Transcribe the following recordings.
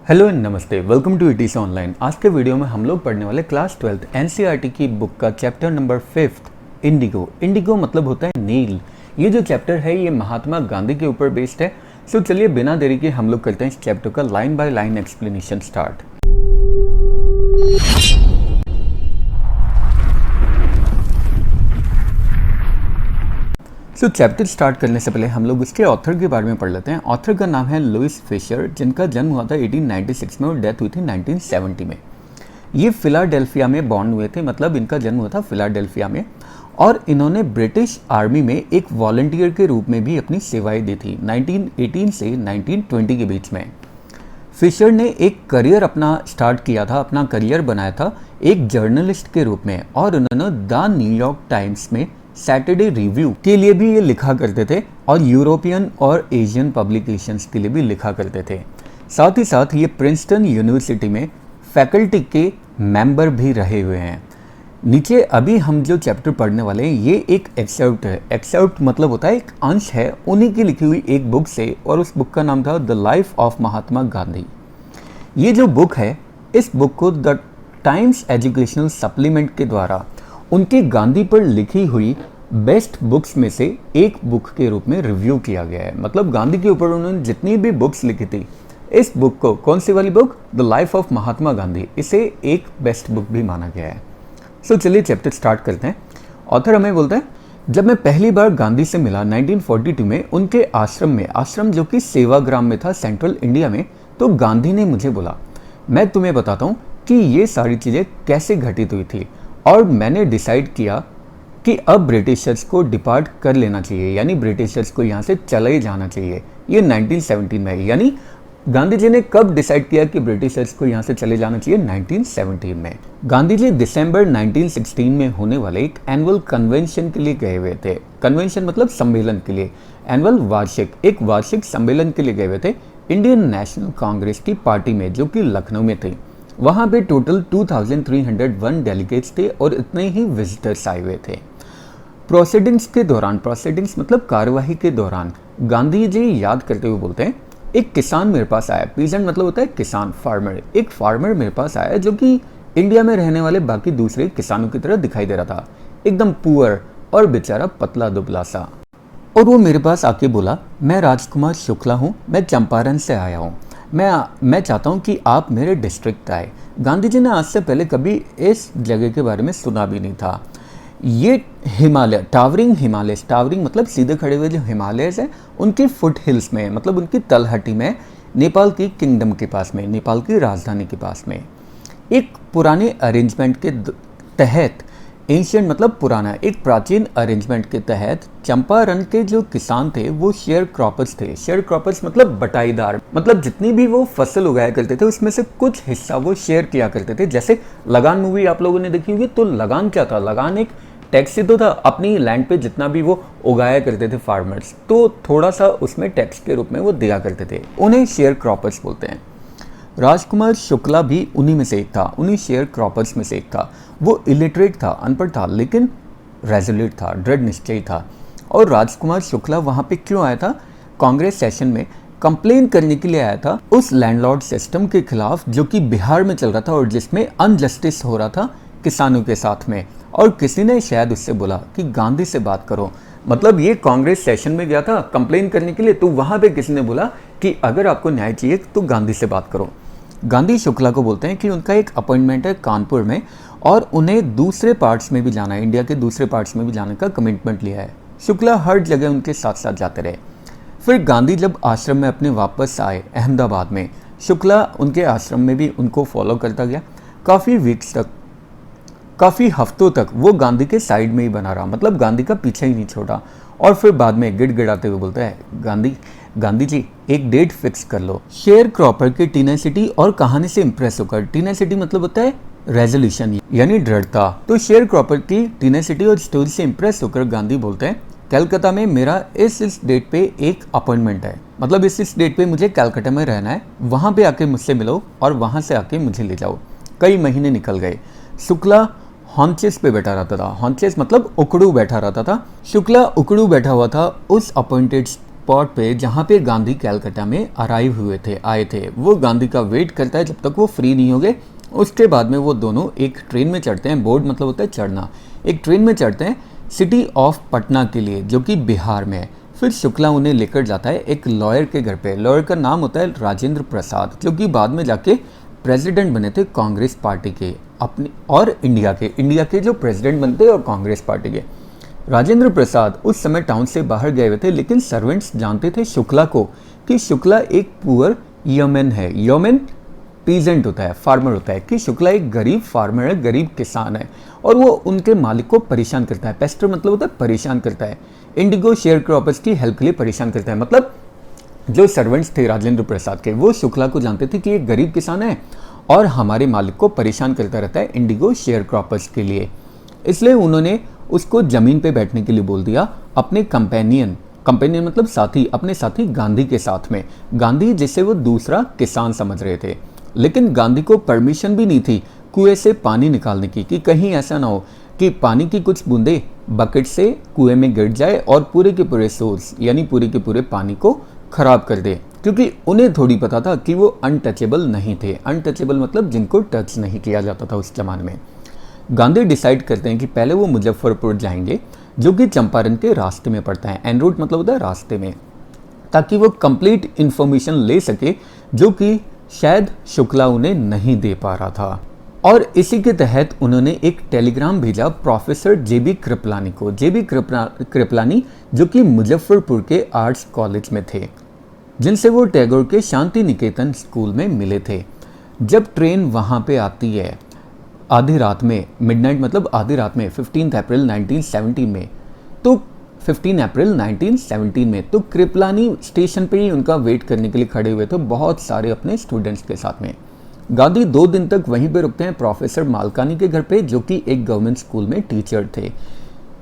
Hello and नमस्ते, welcome to etc. online. आज के वीडियो में हम लोग पढ़ने वाले क्लास 12th एनसीईआरटी की बुक का चैप्टर नंबर 5 इंडिगो। इंडिगो मतलब होता है नील। ये जो चैप्टर है ये महात्मा गांधी के ऊपर बेस्ड है। सो चलिए बिना देरी के हम लोग करते हैं इस चैप्टर का line by line explanation start. Chapter start करने से पहले हम लोग उसके ऑथर के बारे में पढ़ लेते हैं। ऑथर का नाम है लुइस फिशर, जिनका जन्म हुआ था 1896 में और डेथ हुई थी 1970 में। ये फिलाडेल्फिया में बॉर्न हुए थे, मतलब इनका जन्म हुआ था फिलाडेल्फिया में। और इन्होंने ब्रिटिश आर्मी में एक वॉलंटियर के रूप में भी अपनी सेवाएं दी थी 1918 से 1920 के बीच में। फिशर ने एक करियर अपना स्टार्ट किया था, अपना करियर बनाया था एक जर्नलिस्ट के रूप में, और उन्होंने द न्यूयॉर्क टाइम्स में सैटरडे रिव्यू के लिए भी ये लिखा करते थे और यूरोपियन और एशियन पब्लिकेशंस के लिए भी लिखा करते थे। साथ ही साथ ये प्रिंसटन यूनिवर्सिटी में फैकल्टी के मेंबर भी रहे हुए हैं। नीचे अभी हम जो चैप्टर पढ़ने वाले हैं ये एक एक्सर्प्ट है। एक्सर्प्ट मतलब होता है एक अंश है उन्हीं की लिखी हुई एक बुक से, और उस बुक का नाम था the life of Mahatma Gandhi. ये जो बुक है, इस बुक को द टाइम्स एजुकेशनल सप्लीमेंट के द्वारा उनकी गांधी पर लिखी हुई बेस्ट बुक्स में से एक बुक के रूप में रिव्यू किया गया है। मतलब गांधी के ऊपर उन्होंने जितनी भी बुक्स लिखी थी, इस बुक को, कौन सी वाली book, the life of Mahatma Gandhi, इसे एक बेस्ट बुक भी माना गया है। सो चलिए चैप्टर स्टार्ट करते हैं। ऑथर हमें बोलता है, जब मैं पहली बार गांधी से मिला 1942 में उनके आश्रम में, आश्रम जो कि सेवाग्राम में था सेंट्रल इंडिया में, तो गांधी ने मुझे बोला, मैं तुम्हें बताता हूँ कि ये सारी चीज़ें कैसे घटित हुई थी, और मैंने डिसाइड किया कि अब ब्रिटिशर्स को डिपार्ट कर लेना चाहिए, यानी ब्रिटिशर्स को यहाँ से चला ही जाना चाहिए। ये 1917 में है। यानी गांधी जी ने कब डिसाइड किया कि ब्रिटिशर्स को यहाँ से चले जाना चाहिए? 1917 में। गांधी जी दिसंबर 1916 में होने वाले एक एनुअल कन्वेंशन के लिए गए हुए थे। कन्वेंशन मतलब सम्मेलन के लिए, एनुअल वार्षिक, एक वार्षिक सम्मेलन के लिए गए हुए थे इंडियन नेशनल कांग्रेस की पार्टी में, जो कि लखनऊ में थी। वहाँ पे टोटल 2301 डेलीगेट्स थे और इतने ही विजिटर्स आए हुए थे। प्रोसीडिंग्स के दौरान, प्रोसीडिंग्स मतलब कार्यवाही के दौरान, गांधी जी याद करते हुए बोलते हैं, एक किसान मेरे पास आया। पीजेंट मतलब होता है किसान, फार्मर। एक फार्मर मेरे पास आया जो कि इंडिया में रहने वाले बाकी दूसरे किसानों की तरह दिखाई दे रहा था, एकदम पुअर और बेचारा पतला दुबला सा। और वो मेरे पास आके बोला, मैं राजकुमार शुक्ला हूँ, मैं चंपारण से आया हूँ, मैं चाहता हूँ कि आप मेरे डिस्ट्रिक्ट आए। गांधी जी ने आज से पहले कभी इस जगह के बारे में सुना भी नहीं था। ये हिमालय, टावरिंग हिमालय, टावरिंग मतलब सीधे खड़े हुए जो हिमालयस हैं, उनकी फुट हिल्स में, मतलब उनकी तलहटी में, नेपाल की किंगडम के पास में, नेपाल की राजधानी के पास में, एक पुराने अरेंजमेंट के तहत, एंशियंट मतलब पुराना, एक प्राचीन अरेंजमेंट के तहत चंपारण के जो किसान थे वो शेयर क्रॉपर्स थे। शेयर क्रॉपर्स मतलब बटाईदार, मतलब जितनी भी वो फसल उगाया करते थे उसमें से कुछ हिस्सा वो शेयर किया करते थे। जैसे लगान मूवी आप लोगों ने देखी होगी, तो लगान क्या था? लगान एक टैक्स ही तो था। अपनी लैंड पे जितना भी वो उगाया करते थे फार्मर्स, तो थोड़ा सा उसमें टैक्स के रूप में वो दिया करते थे। उन्हें शेयर क्रॉपर्स बोलते हैं। राजकुमार शुक्ला भी उन्हीं में से एक था, उन्हीं शेयर क्रॉपर्स में से एक था। वो इलिटरेट था, अनपढ़ था, लेकिन रेजोल्यूट था, दृढ़ निश्चयी था। और राजकुमार शुक्ला वहाँ पे क्यों आया था? कांग्रेस सेशन में कंप्लेन करने के लिए आया था उस लैंडलॉर्ड सिस्टम के खिलाफ जो कि बिहार में चल रहा था और जिसमें अनजस्टिस हो रहा था किसानों के साथ में। और किसी ने शायद उससे बोला कि गांधी से बात करो। मतलब ये कांग्रेस सेशन में गया था कंप्लेन करने के लिए, तो वहाँ पे किसी ने बोला कि अगर आपको न्याय चाहिए तो गांधी से बात करो। गांधी शुक्ला को बोलते हैं कि उनका एक अपॉइंटमेंट है कानपुर में और उन्हें दूसरे पार्ट्स में भी जाना है, इंडिया के दूसरे पार्ट्स में भी जाने का कमिटमेंट लिया है। शुक्ला हर जगह उनके साथ साथ जाते रहे। फिर गांधी जब आश्रम में अपने वापस आए अहमदाबाद में, शुक्ला उनके आश्रम में भी उनको फॉलो करता गया। काफ़ी वीक्स तक, काफ़ी हफ्तों तक वो गांधी के साइड में ही बना रहा, मतलब गांधी का पीछे ही नहीं छोड़ा। और फिर बाद में गिड़गिड़ाते हुए बोलता है, गांधी जी एक डेट फिक्स कर लो। शेयर क्रॉपर के टीनेसिटी और कहानी से इंप्रेस होकर, टीनेसिटी मतलब होता है रेजोल्यूशन यानी दृढ़ता, तो शेयर क्रॉपर की टीनेसिटी और स्टोरी से इंप्रेस होकर गांधी बोलते हैं, कलकत्ता में मेरा इस डेट पे एक अपॉइंटमेंट है, मतलब इस डेट पे मुझे कलकत्ता में रहना है, वहाँ पे आके मुझसे मिलो और वहाँ से आके मुझे ले जाओ। कई महीने निकल गए। शुक्ला हॉन्चेस पे बैठा रहता था। हॉन्चेस मतलब उकड़ू बैठा रहता था। शुक्ला उकड़ू बैठा हुआ था उस अपॉइंटेड स्पॉट पे जहाँ पे गांधी कलकत्ता में आए थे। वो गांधी का वेट करता है जब तक वो फ्री नहीं हो गए। उसके बाद में वो दोनों एक ट्रेन में चढ़ते हैं। बोर्ड मतलब होता है चढ़ना। एक ट्रेन में चढ़ते हैं सिटी ऑफ पटना के लिए, जो कि बिहार में है। फिर शुक्ला उन्हें लेकर जाता है एक लॉयर के घर पे। लॉयर का नाम होता है राजेंद्र प्रसाद, जो कि बाद में जाके प्रेसिडेंट बने थे कांग्रेस पार्टी के अपने और इंडिया के जो प्रेसिडेंट बनते और कांग्रेस पार्टी के। राजेंद्र प्रसाद उस समय टाउन से बाहर गए हुए थे, लेकिन सर्वेंट्स जानते थे शुक्ला को कि शुक्ला एक पुअर यमन है। यमन पीजेंट होता है, फार्मर होता है, कि शुक्ला एक गरीब फार्मर है, गरीब किसान है, और वो उनके मालिक को परेशान करता है। पेस्टर मतलब होता है परेशान करता है। इंडिगो शेयर क्रॉपर्स की हेल्प के लिए परेशान करता है। मतलब जो सर्वेंट्स थे राजेंद्र प्रसाद के, वो शुक्ला को जानते थे कि एक गरीब किसान है और हमारे मालिक को परेशान करता रहता है इंडिगो शेयर क्रॉपर्स के लिए। इसलिए उन्होंने उसको जमीन पे बैठने के लिए बोल दिया अपने कंपेनियन मतलब साथी, अपने साथी गांधी के साथ में। गांधी जिसे वो दूसरा किसान समझ रहे थे, लेकिन गांधी को परमिशन भी नहीं थी कुएं से पानी निकालने की, कि कहीं ऐसा ना हो कि पानी की कुछ बूंदे बकेट से कुएं में गिर जाए और पूरे के पूरे सोर्स यानी पूरे के पूरे पानी को खराब कर दे। क्योंकि उन्हें थोड़ी पता था कि वो अनटचेबल नहीं थे। अनटचेबल मतलब जिनको टच नहीं किया जाता था उस जमाने में। गांधी डिसाइड करते हैं कि पहले वो मुजफ्फरपुर जाएंगे, जो कि चंपारण के रास्ते में पड़ता है। एन रूट मतलब होता है रास्ते में, ताकि वो कंप्लीट इंफॉर्मेशन ले सके, जो कि शायद शुक्ला उन्हें नहीं दे पा रहा था। और इसी के तहत उन्होंने एक टेलीग्राम भेजा प्रोफेसर जेबी कृपलानी को। जेबी कृपलानी जो कि मुजफ्फरपुर के आर्ट्स कॉलेज में थे, जिनसे वो टैगोर के शांति निकेतन स्कूल में मिले थे। जब ट्रेन वहाँ पे आती है आधी रात में, मिडनाइट मतलब आधी रात में, 15 अप्रैल 1917 में, तो 15 अप्रैल 1917 में, तो कृपलानी स्टेशन पे ही उनका वेट करने के लिए खड़े हुए थे बहुत सारे अपने स्टूडेंट्स के साथ में। गांधी 2 दिन तक वहीं पे रुकते हैं प्रोफेसर मालकानी के घर पे, जो कि एक गवर्नमेंट स्कूल में टीचर थे।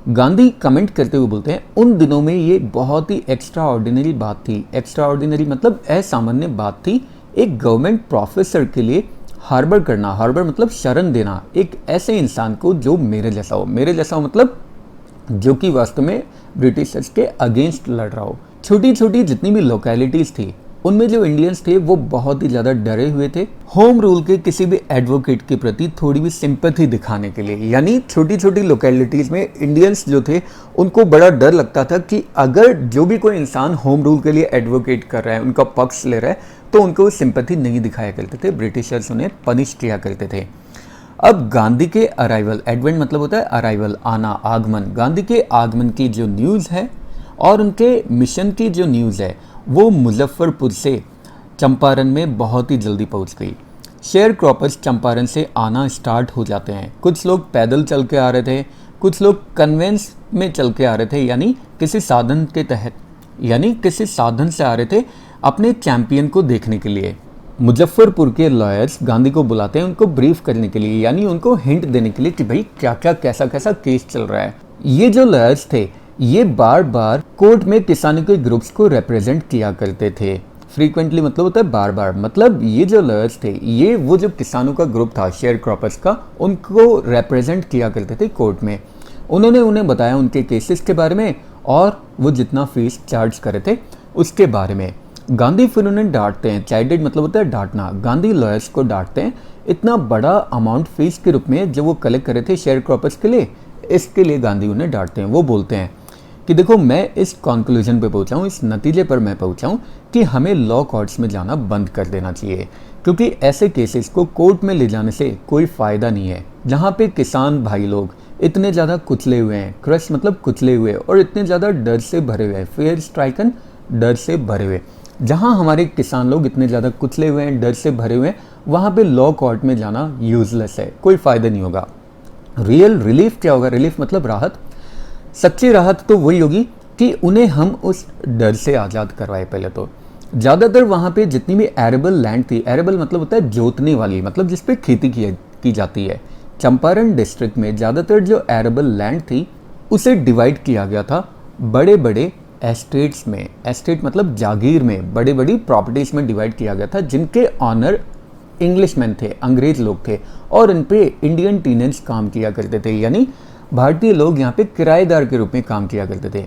गांधी कमेंट करते हुए बोलते हैं, उन दिनों में ये बहुत ही एक्स्ट्रा ऑर्डिनरी बात थी। एक्स्ट्रा ऑर्डिनरी मतलब असामान्य बात थी एक गवर्नमेंट प्रोफेसर के लिए हार्बर करना। हार्बर मतलब शरण देना एक ऐसे इंसान को जो मेरे जैसा हो। मेरे जैसा हो मतलब जो कि वास्तव में ब्रिटिशर्स के अगेंस्ट लड़ रहा हो। छोटी छोटी जितनी भी लोकेलिटीज़ थी, उनमें जो इंडियंस थे वो बहुत ही ज़्यादा डरे हुए थे होम रूल के किसी भी एडवोकेट के प्रति थोड़ी भी सिंपैथी दिखाने के लिए। यानी छोटी छोटी लोकेलिटीज़ में इंडियंस जो थे उनको बड़ा डर लगता था कि अगर जो भी कोई इंसान होम रूल के लिए एडवोकेट कर रहा है, उनका पक्ष ले रहा है, तो उनको सिंपैथी नहीं दिखाया करते थे। ब्रिटिशर्स उन्हें पनिश किया करते थे। अब गांधी के अराइवल, एडवेंट मतलब होता है अराइवल, आना, आगमन। गांधी के आगमन की जो न्यूज़ है और उनके मिशन की जो न्यूज़ है वो मुजफ्फरपुर से चंपारण में बहुत ही जल्दी पहुंच गई। शेयर क्रॉपर्स चंपारण से आना स्टार्ट हो जाते हैं। कुछ लोग पैदल चल के आ रहे थे, कुछ लोग कन्वेंस में चल के आ रहे थे, यानी किसी साधन के तहत, यानी किसी साधन से आ रहे थे अपने चैंपियन को देखने के लिए। मुजफ्फरपुर के लॉयर्स गांधी को बुलाते हैं उनको ब्रीफ करने के लिए, यानी उनको हिंट देने के लिए कि भाई क्या क्या कैसा कैसा केस चल रहा है। ये जो लॉयर्स थे ये बार बार कोर्ट में किसानों के ग्रुप्स को रिप्रेजेंट किया करते थे। फ्रीक्वेंटली मतलब होता है बार बार, मतलब ये जो लॉयर्स थे ये वो जो किसानों का ग्रुप था शेयर क्रॉपर्स का, उनको रिप्रेजेंट किया करते थे कोर्ट में। उन्होंने उन्हें बताया उनके केसेस के बारे में और वो जितना फीस चार्ज करे थे उसके बारे में। गांधी फिर उन्हें डांटते हैं। चाइल्डेड मतलब होता है डांटना। गांधी लॉयर्स को डांटते हैं इतना बड़ा अमाउंट फीस के रूप में जो वो कलेक्ट करे थे शेयर क्रॉपर्स के लिए, इसके लिए गांधी उन्हें डांटते हैं। वो बोलते हैं कि देखो मैं इस कंक्लूजन पे पहुंचा हूँ, इस नतीजे पर मैं पहुंचा हूँ कि हमें लॉ कोर्ट्स में जाना बंद कर देना चाहिए, क्योंकि ऐसे केसेस को कोर्ट में ले जाने से कोई फ़ायदा नहीं है। जहाँ पे किसान भाई लोग इतने ज़्यादा कुचले हुए हैं, क्रश मतलब कुचले हुए, और इतने ज़्यादा डर से भरे हुए हैं, फेयर स्ट्राइकन, डर से भरे हुए। जहाँ हमारे किसान लोग इतने ज़्यादा कुचले हुए हैं, डर से भरे हुए हैं, वहाँ पे लॉ कोर्ट में जाना यूजलेस है, कोई फ़ायदा नहीं होगा। रियल रिलीफ क्या होगा? रिलीफ मतलब राहत। सच्ची राहत तो वही होगी कि उन्हें हम उस डर से आज़ाद करवाए। पहले तो ज़्यादातर वहाँ पे जितनी भी एरेबल लैंड थी, एरेबल मतलब होता है जोतने वाली, मतलब जिस पे खेती की जाती है। चंपारण डिस्ट्रिक्ट में ज़्यादातर जो एरेबल लैंड थी उसे डिवाइड किया गया था बड़े बड़े एस्टेट्स में। एस्टेट मतलब जागीर में, बड़े बड़ी प्रॉपर्टीज़ में डिवाइड किया गया था, जिनके ऑनर इंग्लिशमैन थे, अंग्रेज लोग थे, और इन पे इंडियन टीनेंट्स काम किया करते थे, यानी भारतीय लोग यहाँ पे किराएदार के रूप में काम किया करते थे।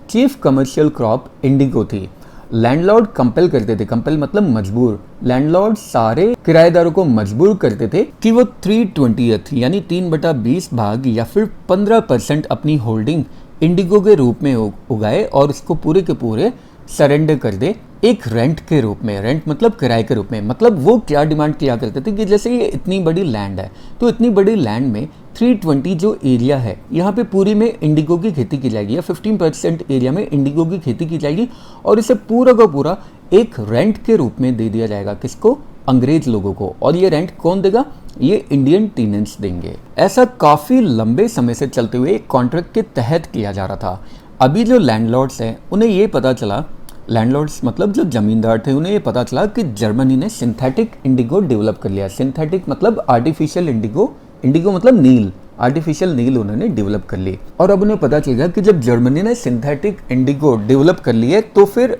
चीफ कमर्शियल क्रॉप इंडिगो थी। लैंडलॉर्ड कंपेल करते थे, कंपेल मतलब मजबूर, लैंडलॉर्ड सारे किराएदारों को मजबूर करते थे कि वो 3/20 यानी 3/20 भाग या फिर 15% अपनी होल्डिंग इंडिगो के रूप में उगाए और उसको पूरे के पूरे सरेंडर कर दे एक रेंट के रूप में। रेंट मतलब किराए के रूप में। मतलब वो क्या डिमांड किया करते थे कि जैसे ये इतनी बड़ी लैंड है, तो इतनी बड़ी लैंड में 320 जो एरिया है यहाँ पे पूरी में इंडिगो की खेती की जाएगी, या 15% एरिया में इंडिगो की खेती की जाएगी और इसे पूरा का पूरा एक रेंट के रूप में दे दिया जाएगा। किसको? अंग्रेज लोगों को। और ये रेंट कौन देगा? ये इंडियन टेनेंट्स देंगे। ऐसा काफी लंबे समय से चलते हुए एक कॉन्ट्रैक्ट के तहत किया जा रहा था। अभी जो लैंडलॉर्ड्स हैं उन्हें ये पता चला, लैंडलॉर्ड्स मतलब जो जमींदार थे, उन्हें ये पता चला कि जर्मनी ने सिंथेटिक इंडिगो डेवलप कर लिया। सिंथेटिक मतलब आर्टिफिशियल इंडिगो, इंडिगो मतलब नील, आर्टिफिशियल नील उन्होंने डेवलप कर ली। और अब उन्हें पता चल गया कि जब जर्मनी ने सिंथेटिक इंडिगो डेवलप कर ली है तो फिर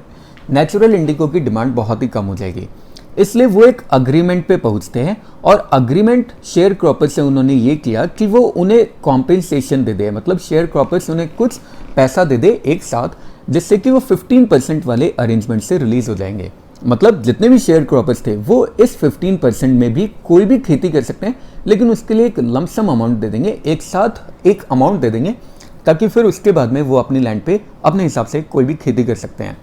नेचुरल इंडिगो की डिमांड बहुत ही कम हो जाएगी। इसलिए वो एक अग्रीमेंट पे पहुंचते हैं और अग्रीमेंट शेयर क्रॉपर्स से उन्होंने ये किया कि वो उन्हें कॉम्पेंसेशन दे दे, मतलब शेयर क्रॉपर्स उन्हें कुछ पैसा दे दे एक साथ, जिससे कि वो 15% वाले अरेंजमेंट से रिलीज हो जाएंगे। मतलब जितने भी शेयर क्रॉपर्स थे वो इस 15% में भी कोई भी खेती कर सकते हैं, लेकिन उसके लिए एक लमसम अमाउंट दे देंगे, एक साथ एक अमाउंट दे देंगे, ताकि फिर उसके बाद में वो अपनी लैंड पे अपने हिसाब से कोई भी खेती कर सकते हैं।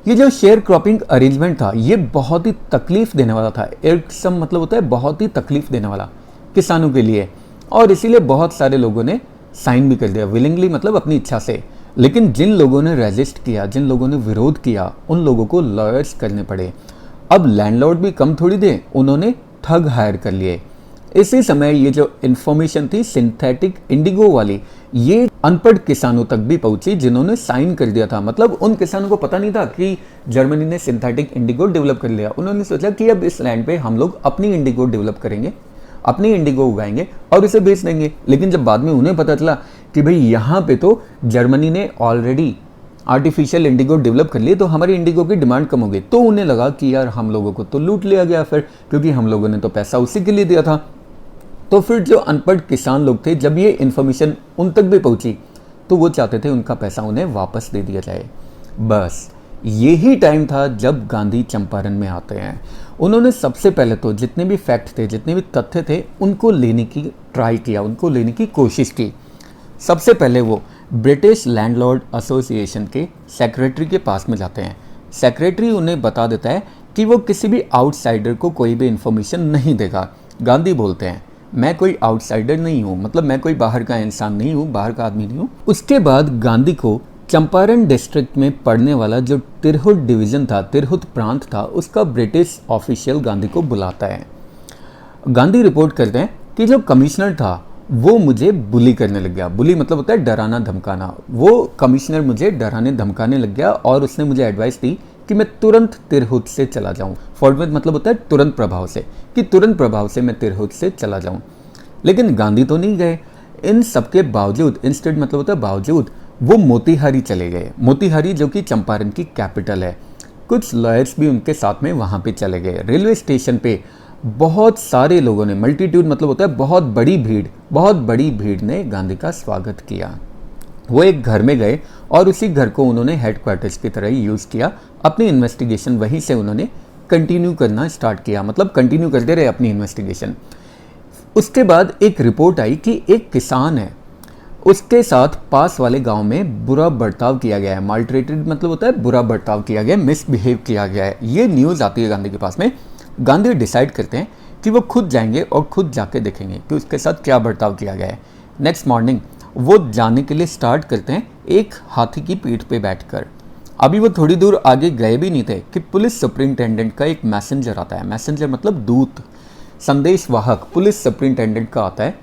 ये जो शेयर क्रॉपिंग अरेंजमेंट था ये बहुत ही तकलीफ देने वाला था। इर्कसम मतलब होता है बहुत ही तकलीफ देने वाला किसानों के लिए, और इसीलिए बहुत सारे लोगों ने साइन भी कर दिया विलिंगली, मतलब अपनी इच्छा से। लेकिन जिन लोगों ने रेजिस्ट किया, जिन लोगों ने विरोध किया, उन लोगों को लॉयर्स करने पड़े। अब लैंडलॉर्ड भी कम थोड़ी थे, उन्होंने ठग हायर कर लिए। इसी समय ये जो इन्फॉर्मेशन थी सिंथेटिक इंडिगो वाली, ये अनपढ़ किसानों तक भी पहुंची जिन्होंने साइन कर दिया था। मतलब उन किसानों को पता नहीं था कि जर्मनी ने सिंथेटिक इंडिगो डेवलप कर लिया। उन्होंने सोचा कि अब इस लैंड पे हम लोग अपनी इंडिगो डेवलप करेंगे, अपनी इंडिगो उगाएंगे और इसे बेच देंगे। लेकिन जब बाद में उन्हें पता चला कि भाई यहाँ पे तो जर्मनी ने ऑलरेडी आर्टिफिशियल इंडिगो डेवलप कर लिए, तो हमारी इंडिगो की डिमांड कम हो गई। तो उन्हें लगा कि यार हम लोगों को तो लूट लिया गया फिर, क्योंकि हम लोगों ने तो पैसा उसी के लिए दिया था। तो फिर जो अनपढ़ किसान लोग थे, जब ये इन्फॉर्मेशन उन तक भी पहुंची तो वो चाहते थे उनका पैसा उन्हें वापस दे दिया जाए। बस यही टाइम था जब गांधी चंपारण में आते हैं। उन्होंने सबसे पहले तो जितने भी फैक्ट थे, जितने भी तथ्य थे, उनको लेने की ट्राई किया, उनको लेने की कोशिश की। सबसे पहले वो ब्रिटिश लैंडलॉर्ड एसोसिएशन के सेक्रेटरी के पास में जाते हैं। सेक्रेटरी उन्हें बता देता है कि वो किसी भी आउटसाइडर को कोई भी इंफॉर्मेशन नहीं देगा। गांधी बोलते हैं मैं कोई आउटसाइडर नहीं हूँ, मतलब मैं कोई बाहर का इंसान नहीं हूँ, बाहर का आदमी नहीं हूँ। उसके बाद गांधी को चंपारण डिस्ट्रिक्ट में पड़ने वाला जो तिरहुत डिवीज़न था, तिरहुत प्रांत था, उसका ब्रिटिश ऑफिशियल गांधी को बुलाता है। गांधी रिपोर्ट करते हैं कि जो कमिश्नर था वो मुझे बुली करने लग गया। बुली मतलब होता है डराना धमकाना। वो कमिश्नर मुझे डराने धमकाने लग गया और उसने मुझे एडवाइस दी कि मैं तुरंत तिरहुत से चला जाऊं। फॉरवर्ड मतलब होता है तुरंत प्रभाव से, कि तुरंत प्रभाव से मैं तिरहुत से चला जाऊं। लेकिन गांधी तो नहीं गए। इन सबके बावजूद, इंस्टेड मतलब होता है बावजूद, वो मोतीहारी चले गए। मोतीहारी जो कि चंपारण की कैपिटल है। कुछ लॉयर्स भी उनके साथ में वहाँ पे चले गए। रेलवे स्टेशन पे बहुत सारे लोगों ने, मल्टीट्यूड मतलब होता है बहुत बड़ी भीड़ ने गांधी का स्वागत किया। वो एक घर में गए और उसी घर को उन्होंने हेडक्वार्टर्स की तरह यूज़ किया। अपनी इन्वेस्टिगेशन वहीं से उन्होंने कंटिन्यू करना स्टार्ट किया, मतलब कंटिन्यू करते रहे अपनी इन्वेस्टिगेशन। उसके बाद एक रिपोर्ट आई कि एक किसान है, उसके साथ पास वाले गांव में बुरा बर्ताव किया गया है। माल्ट्रेटेड मतलब होता है बुरा बर्ताव किया गया है, मिसबिहेव किया गया है। ये न्यूज़ आती है गांधी के पास में। गांधी डिसाइड करते हैं कि वो खुद जाएंगे और खुद जाके देखेंगे कि उसके साथ क्या बर्ताव किया गया है। नेक्स्ट मॉर्निंग वो जाने के लिए स्टार्ट करते हैं एक हाथी की पीठ पे बैठकर। अभी वो थोड़ी दूर आगे गए भी नहीं थे कि पुलिस सुपरिंटेंडेंट का एक मैसेंजर आता है। मैसेंजर मतलब दूत, संदेशवाहक पुलिस सुपरिंटेंडेंट का आता है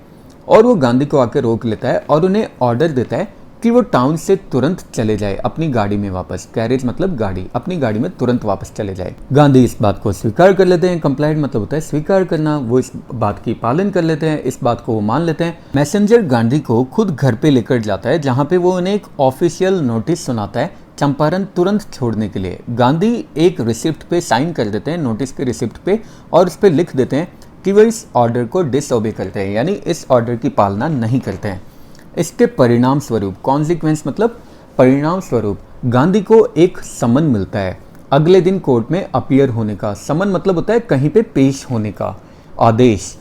और वो गांधी को आकर रोक लेता है और उन्हें ऑर्डर देता है कि वो टाउन से तुरंत चले जाए अपनी गाड़ी में वापस। कैरेज मतलब गाड़ी, अपनी गाड़ी में तुरंत वापस चले जाए। गांधी इस बात को स्वीकार कर लेते हैं। कंप्लाइंट मतलब होता है स्वीकार करना। वो इस बात की पालन कर लेते हैं, इस बात को वो मान लेते हैं। मैसेंजर गांधी को खुद घर पे लेकर जाता है, जहाँ पे वो उन्हें एक ऑफिशियल नोटिस सुनाता है चंपारण तुरंत छोड़ने के लिए। गांधी एक रिसिप्ट पे साइन कर देते हैं, नोटिस के रिसिप्ट पे, और उस पर लिख देते हैं कि वो इस ऑर्डर को डिसओबे करते हैं, यानी इस ऑर्डर की पालना नहीं करते हैं। इसके परिणाम स्वरूप, कॉन्सिक्वेंस मतलब परिणाम स्वरूप, गांधी को एक समन मिलता है अगले दिन कोर्ट में अपीयर होने का। समन मतलब होता है कहीं पे पेश होने का आदेश।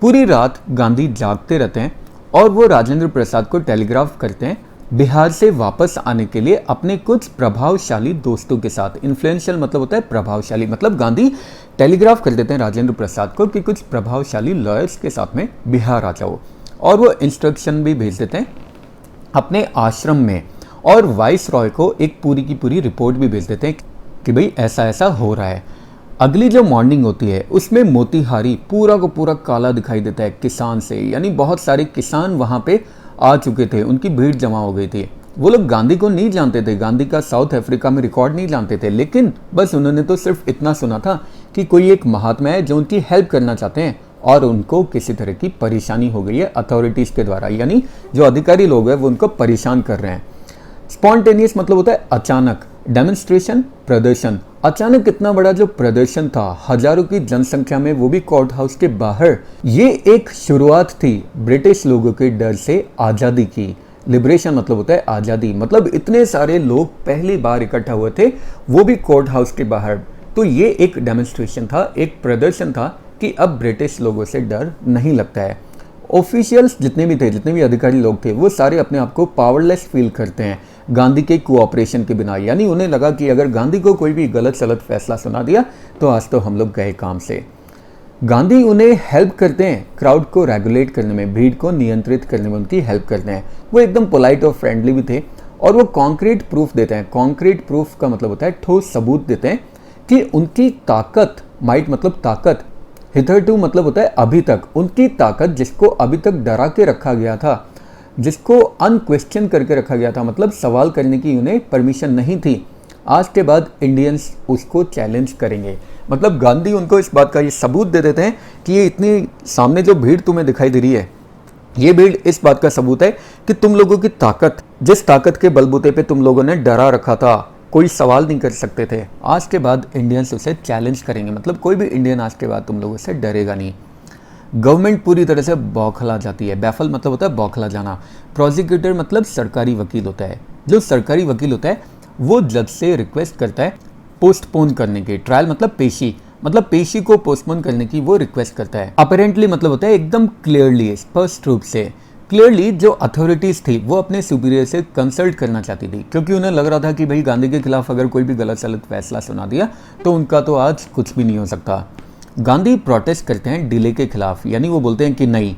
पूरी रात गांधी जागते रहते हैं और वो राजेंद्र प्रसाद को टेलीग्राफ करते हैं बिहार से वापस आने के लिए अपने कुछ प्रभावशाली दोस्तों के साथ। इन्फ्लुएंशियल मतलब होता है प्रभावशाली, मतलब गांधी टेलीग्राफ कर देते हैं राजेंद्र प्रसाद को कि कुछ प्रभावशाली लॉयर्स के साथ में बिहार आ जाओ। और वो इंस्ट्रक्शन भी भेज देते हैं अपने आश्रम में, और वाइस रॉय को एक पूरी की पूरी रिपोर्ट भी भेज देते हैं कि भाई ऐसा ऐसा हो रहा है। अगली जो मॉर्निंग होती है उसमें मोतीहारी पूरा को पूरा काला दिखाई देता है किसान से, यानी बहुत सारे किसान वहाँ पे आ चुके थे, उनकी भीड़ जमा हो गई थी। वो लोग गांधी को नहीं जानते थे, गांधी का साउथ अफ्रीका में रिकॉर्ड नहीं जानते थे, लेकिन बस उन्होंने तो सिर्फ इतना सुना था कि कोई एक महात्मा है जो उनकी हेल्प करना चाहते हैं और उनको किसी तरह की परेशानी हो गई है अथॉरिटीज़ के द्वारा, यानी जो अधिकारी लोग हैं वो उनको परेशान कर रहे हैं। स्पॉन्टेनियस मतलब होता है अचानक, डेमोन्स्ट्रेशन प्रदर्शन। अचानक कितना बड़ा जो प्रदर्शन था हजारों की जनसंख्या में, वो भी कोर्ट हाउस के बाहर, ये एक शुरुआत थी ब्रिटिश लोगों के डर से आज़ादी की। लिबरेशन मतलब होता है आज़ादी, मतलब इतने सारे लोग पहली बार इकट्ठा हुए थे वो भी कोर्ट हाउस के बाहर। तो ये एक डेमोन्स्ट्रेशन था, एक प्रदर्शन था कि अब ब्रिटिश लोगों से डर नहीं लगता है। ऑफिशियल्स जितने भी थे, जितने भी अधिकारी लोग थे, वो सारे अपने आप को पावरलेस फील करते हैं गांधी के कोऑपरेशन के बिना, यानी उन्हें लगा कि अगर गांधी को कोई भी गलत सलत फैसला सुना दिया तो आज तो हम लोग गए काम से। गांधी उन्हें हेल्प करते हैं क्राउड को रेगुलेट करने में, भीड़ को नियंत्रित करने में उनकी हेल्प करते हैं। वो एकदम पोलाइट और फ्रेंडली भी थे और वो कॉन्क्रीट प्रूफ देते हैं। कॉन्क्रीट प्रूफ का मतलब होता है ठोस सबूत देते हैं कि उनकी ताकत, माइट मतलब ताकत, हिथरटू मतलब होता है अभी तक, उनकी ताकत जिसको अभी तक डरा के रखा गया था, जिसको अनक्वेश्चन करके रखा गया था, मतलब सवाल करने की उन्हें परमिशन नहीं थी, आज के बाद इंडियंस उसको चैलेंज करेंगे। मतलब गांधी उनको इस बात का ये सबूत दे देते हैं कि ये इतनी सामने जो भीड़ तुम्हें दिखाई दे रही है, ये भीड़ इस बात का सबूत है कि तुम लोगों की ताकत, जिस ताकत के बलबूते पे तुम लोगों ने डरा रखा था, कोई सवाल नहीं कर सकते थे, आज के बाद इंडियंस उसे चैलेंज करेंगे। मतलब कोई भी इंडियन आज के बाद तुम लोगों से डरेगा नहीं। गवर्नमेंट पूरी तरह से बौखला जाती है। बैफल मतलब होता है बौखला जाना। प्रोसिक्यूटर मतलब सरकारी वकील होता है। जो सरकारी वकील होता है वो जज से रिक्वेस्ट करता है पोस्टपोन करने की। ट्रायल मतलब पेशी, मतलब पेशी को पोस्टपोन करने की वो रिक्वेस्ट करता है। अपरेंटली मतलब होता है एकदम क्लियरली, स्पष्ट रूप से। क्लियरली जो अथॉरिटीज़ थी वो अपने सुपीरियर से कंसल्ट करना चाहती थी, क्योंकि उन्हें लग रहा था कि भाई गांधी के खिलाफ अगर कोई भी गलत सलत फैसला सुना दिया तो उनका तो आज कुछ भी नहीं हो सकता। गांधी प्रोटेस्ट करते हैं डिले के खिलाफ, यानी वो बोलते हैं कि नहीं,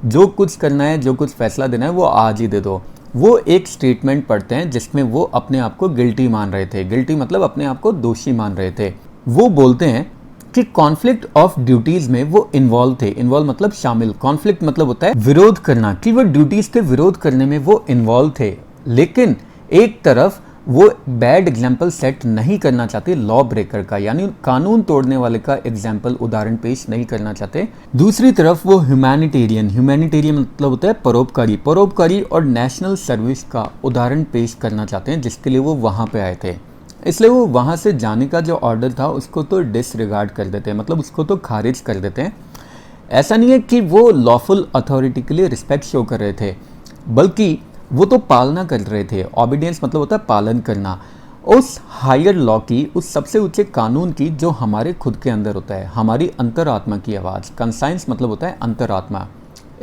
जो कुछ करना है, जो कुछ फैसला देना है वो आज ही दे दो। वो एक स्टेटमेंट पढ़ते हैं जिसमें वो अपने आप को गिल्टी मान रहे थे। गिल्टी मतलब अपने आप को दोषी मान रहे थे। वो बोलते हैं कि कॉन्फ्लिक्ट ऑफ ड्यूटीज में वो इन्वॉल्व थे। इन्वॉल्व मतलब शामिल, कॉन्फ्लिक्ट मतलब होता है विरोध करना, कि वो ड्यूटीज के विरोध करने में वो इन्वॉल्व थे, लेकिन एक तरफ वो बैड एग्जाम्पल सेट नहीं करना चाहते लॉ ब्रेकर का, यानी कानून तोड़ने वाले का एग्जाम्पल, उदाहरण पेश नहीं करना चाहते। दूसरी तरफ वो ह्यूमैनिटेरियन, ह्यूमैनिटेरियन मतलब होता है परोपकारी, परोपकारी और नेशनल सर्विस का उदाहरण पेश करना चाहते हैं, जिसके लिए वो वहाँ पे आए थे। इसलिए वो वहाँ से जाने का जो ऑर्डर था उसको तो डिसरिगार्ड कर देते हैं, मतलब उसको तो खारिज कर देते हैं। ऐसा नहीं है कि वो लॉफुल अथॉरिटी के लिए रिस्पेक्ट शो कर रहे थे, बल्कि वो तो पालना कर रहे थे। ऑबिडियंस मतलब होता है पालन करना, उस हायर लॉ की, उस सबसे ऊंचे कानून की जो हमारे खुद के अंदर होता है, हमारी अंतरात्मा की आवाज़। कंसाइंस मतलब होता है अंतरात्मा।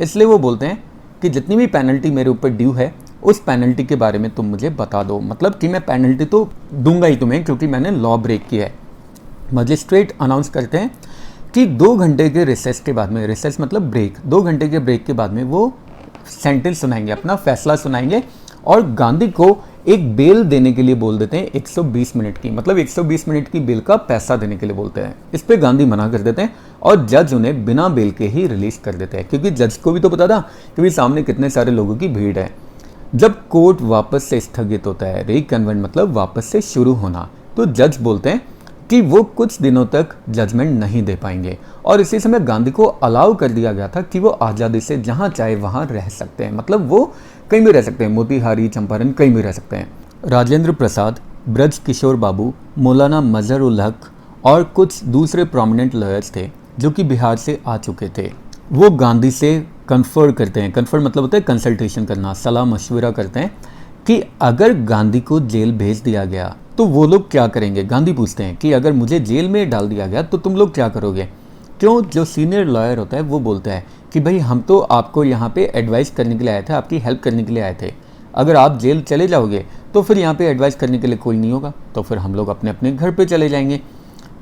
इसलिए वो बोलते हैं कि जितनी भी पेनल्टी मेरे ऊपर ड्यू है उस पेनल्टी के बारे में तुम मुझे बता दो, मतलब कि मैं पेनल्टी तो दूंगा ही तुम्हें क्योंकि मैंने लॉ ब्रेक किया है। मजिस्ट्रेट अनाउंस करते हैं कि 2 घंटे के रिसेस के बाद में, रिसेस मतलब ब्रेक, 2 घंटे के ब्रेक के बाद में वो सेंटेंस सुनाएंगे, अपना फैसला सुनाएंगे, और गांधी को एक बेल देने के लिए बोल देते हैं 120 मिनट की, मतलब 120 मिनट की बेल का पैसा देने के लिए बोलते हैं। इस पे गांधी मना कर देते हैं और जज उन्हें बिना बेल के ही रिलीज कर देते हैं, क्योंकि जज को भी तो पता था कि भाई सामने कितने सारे लोगों की भीड़ है। जब कोर्ट वापस से स्थगित होता है, रिकन्वेंट मतलब वापस से शुरू होना, तो जज बोलते हैं कि वो कुछ दिनों तक जजमेंट नहीं दे पाएंगे, और इसी समय गांधी को अलाउ कर दिया गया था कि वो आज़ादी से जहाँ चाहे वहाँ रह सकते हैं, मतलब वो कहीं भी रह सकते हैं, मोतीहारी, चंपारण, कहीं भी रह सकते हैं। राजेंद्र प्रसाद, ब्रज किशोर बाबू, मौलाना मजहर उल हक और कुछ दूसरे प्रोमिनेंट लॉयर्स थे जो कि बिहार से आ चुके थे। वो गांधी से कन्फर करते हैं, कन्फर मतलब होता है कंसल्टेशन करना, सलाह मशवरा करते हैं कि अगर गांधी को जेल भेज दिया गया तो वो लोग क्या करेंगे। गांधी पूछते हैं कि अगर मुझे जेल में डाल दिया गया तो तुम लोग क्या करोगे। क्यों, जो सीनियर लॉयर होता है वो बोलता है कि भाई हम तो आपको यहाँ पे एडवाइस करने के लिए आए थे, आपकी हेल्प करने के लिए आए थे, अगर आप जेल चले जाओगे तो फिर यहाँ पे एडवाइस करने के लिए कोई नहीं होगा, तो फिर हम लोग अपने अपने घर पे चले जाएंगे।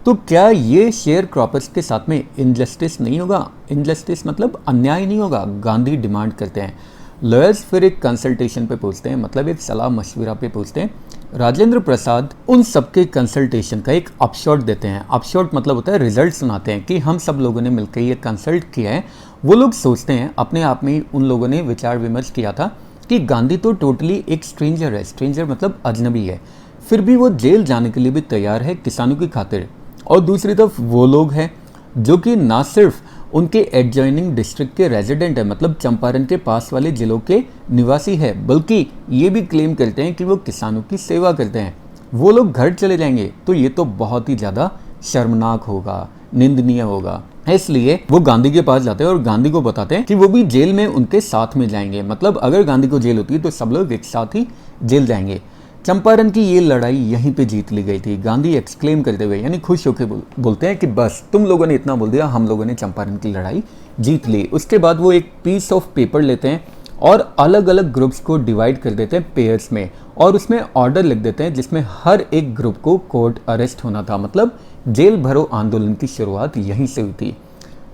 तो क्या ये शेयर क्रॉपर्स के साथ में इनजस्टिस नहीं होगा। इनजस्टिस मतलब अन्याय नहीं होगा, गांधी डिमांड करते हैं। लॉयर्स फिर एक कंसल्टेशन पे पूछते हैं, मतलब एक सलाह मशवरा पे पूछते हैं। राजेंद्र प्रसाद उन सबके कंसल्टेशन का एक अपशॉट देते हैं। अपशॉट मतलब होता है रिजल्ट सुनाते हैं कि हम सब लोगों ने मिलकर ये कंसल्ट किया है। वो लोग सोचते हैं अपने आप में ही, उन लोगों ने विचार विमर्श किया था कि गांधी तो टोटली एक स्ट्रेंजर है, स्ट्रेंजर मतलब अजनबी है, फिर भी वो जेल जाने के लिए भी तैयार है किसानों की खातिर। और दूसरी तरफ वो लोग हैं जो कि ना सिर्फ उनके एडजॉइनिंग डिस्ट्रिक्ट के रेजिडेंट है, मतलब चंपारण के पास वाले जिलों के निवासी है, बल्कि ये भी क्लेम करते हैं कि वो किसानों की सेवा करते हैं। वो लोग घर चले जाएंगे तो ये तो बहुत ही ज़्यादा शर्मनाक होगा, निंदनीय होगा। इसलिए वो गांधी के पास जाते हैं और गांधी को बताते हैं कि वो भी जेल में उनके साथ में जाएंगे, मतलब अगर गांधी को जेल होती है तो सब लोग एक साथ ही जेल जाएंगे। चंपारण की ये लड़ाई यहीं पे जीत ली गई थी। गांधी एक्सक्लेम करते हुए यानी खुश होकर बोलते हैं कि बस तुम लोगों ने इतना बोल दिया, हम लोगों ने चंपारण की लड़ाई जीत ली। उसके बाद वो एक पीस ऑफ पेपर लेते हैं और अलग अलग ग्रुप्स को डिवाइड कर देते हैं पेयर्स में, और उसमें ऑर्डर लिख देते हैं जिसमें हर एक ग्रुप को कोर्ट अरेस्ट होना था। मतलब जेल भरो आंदोलन की शुरुआत यहीं से हुई थी।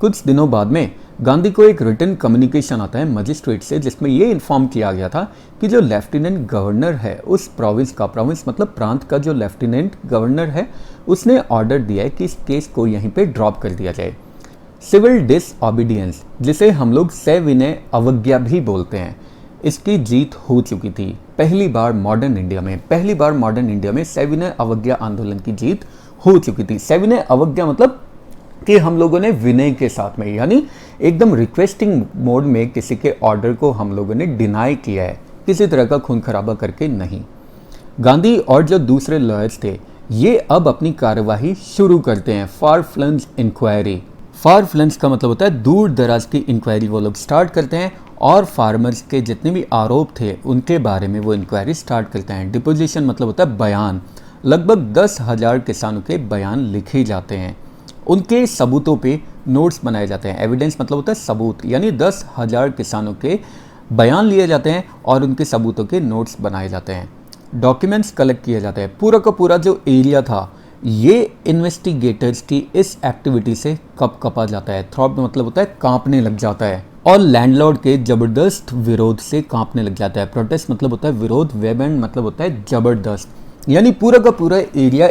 कुछ दिनों बाद में गांधी को एक रिटन कम्युनिकेशन आता है मजिस्ट्रेट से, जिसमें ये इन्फॉर्म किया गया था कि जो लेफ्टिनेंट गवर्नर है उस प्रोविंस का, प्रोविंस मतलब प्रांत का जो लेफ्टिनेंट गवर्नर है, उसने ऑर्डर दिया है कि इस केस को यहीं पे ड्रॉप कर दिया जाए। सिविल डिसओबीडियंस, जिसे हम लोग सविनय अवज्ञा भी बोलते हैं, इसकी जीत हो चुकी थी। पहली बार मॉडर्न इंडिया में सविनय अवज्ञा आंदोलन की जीत हो चुकी थी। सविनय अवज्ञा मतलब कि हम लोगों ने विनय के साथ में, यानी एकदम रिक्वेस्टिंग मोड में किसी के ऑर्डर को हम लोगों ने डिनाई किया है, किसी तरह का खून खराबा करके नहीं। गांधी और जो दूसरे लॉयर्स थे ये अब अपनी कार्यवाही शुरू करते हैं। फार फ्लंज इंक्वायरी, फार फ्लंज का मतलब होता है दूर दराज की इंक्वायरी वो लोग स्टार्ट करते हैं, और फार्मर्स के जितने भी आरोप थे उनके बारे में वो इंक्वायरी स्टार्ट करते हैं। डिपोजिशन मतलब होता है बयान, लगभग 10,000 किसानों के बयान लिखे जाते हैं, उनके सबूतों पे नोट्स बनाए जाते हैं। एविडेंस मतलब होता है सबूत, यानी 10,000 किसानों के बयान लिए जाते हैं और उनके सबूतों के नोट्स बनाए जाते हैं। डॉक्यूमेंट्स कलेक्ट किए जाते हैं। पूरा का पूरा जो एरिया था ये इन्वेस्टिगेटर्स की इस एक्टिविटी से कपा जाता है। थ्रॉब मतलब होता है कांपने लग जाता है, और लैंडलॉर्ड के जबरदस्त विरोध से कांपने लग जाता है। प्रोटेस्ट मतलब होता है विरोध, वेबेंड मतलब होता है जबरदस्त, यानी पूरा का पूरा एरिया